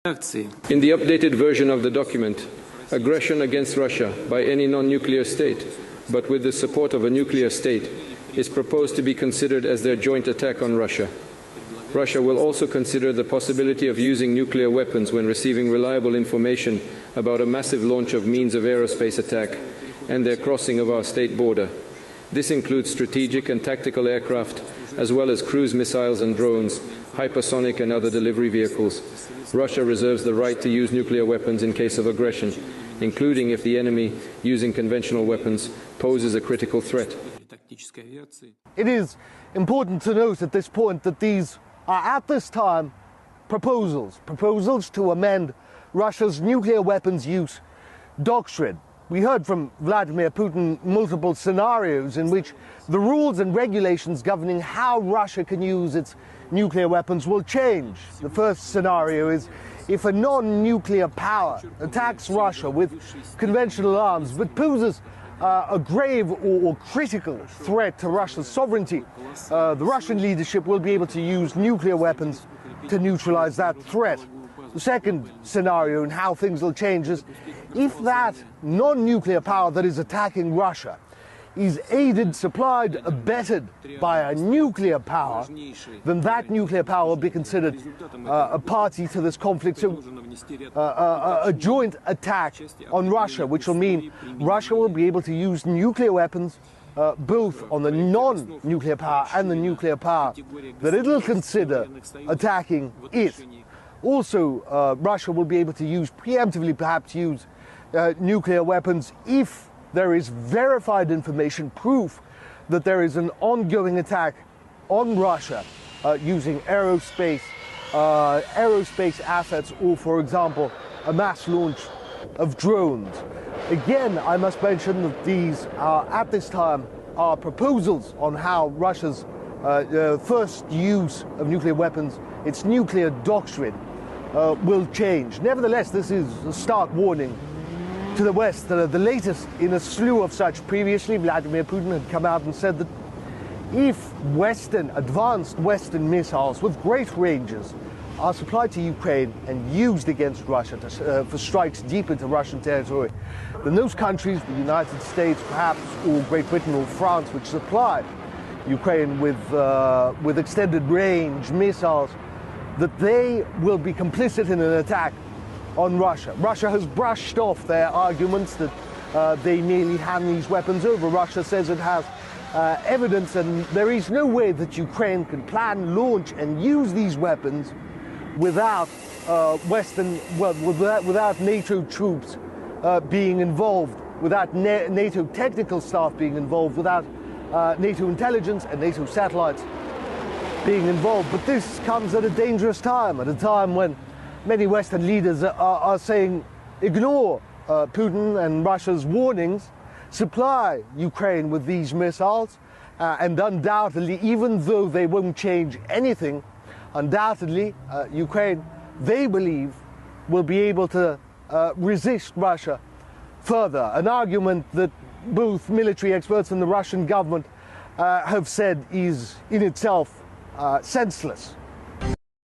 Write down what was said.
In the updated version of the document, aggression against Russia by any non-nuclear state, but with the support of a nuclear state, is proposed to be considered as their joint attack on Russia. Russia will also consider the possibility of using nuclear weapons when receiving reliable information about a massive launch of means of aerospace attack and their crossing of our state border. This includes strategic and tactical aircraft, as well as cruise missiles and drones, hypersonic and other delivery vehicles. Russia reserves the right to use nuclear weapons in case of aggression, including if the enemy, using conventional weapons, poses a critical threat. It is important to note at this point that these are at this time proposals to amend Russia's nuclear weapons use doctrine. We heard from Vladimir Putin multiple scenarios in which the rules and regulations governing how Russia can use its nuclear weapons will change. The first scenario is if a non-nuclear power attacks Russia with conventional arms but poses a grave or critical threat to Russia's sovereignty, the Russian leadership will be able to use nuclear weapons to neutralize that threat. The second scenario and how things will change is if that non-nuclear power that is attacking Russia is aided, supplied, abetted by a nuclear power, then that nuclear power will be considered a party to this conflict. So a joint attack on Russia, which will mean Russia will be able to use nuclear weapons both on the non-nuclear power and the nuclear power that it'll consider attacking it. Also, Russia will be able to use, preemptively perhaps use, nuclear weapons if there is verified information, proof that there is an ongoing attack on Russia using aerospace assets, or, for example, a mass launch of drones. Again, I must mention that these are, at this time, are proposals on how Russia's first use of nuclear weapons, its nuclear doctrine, will change. Nevertheless, this is a stark warning to the West, the latest in a slew of such. Previously, Vladimir Putin had come out and said that if advanced Western missiles with great ranges are supplied to Ukraine and used against Russia for strikes deep into Russian territory, then those countries, the United States perhaps, or Great Britain or France, which supply Ukraine with extended range missiles, that they will be complicit in an attack on Russia. Russia has brushed off their arguments that they merely hand these weapons over. Russia says it has evidence, and there is no way that Ukraine can plan, launch, and use these weapons without without NATO troops being involved, without NATO technical staff being involved, without NATO intelligence and NATO satellites being involved. But this comes at a dangerous time, at a time when many Western leaders are saying, ignore Putin and Russia's warnings, supply Ukraine with these missiles, and undoubtedly, even though they won't change anything, undoubtedly, Ukraine, they believe, will be able to resist Russia further. An argument that both military experts and the Russian government have said is in itself senseless.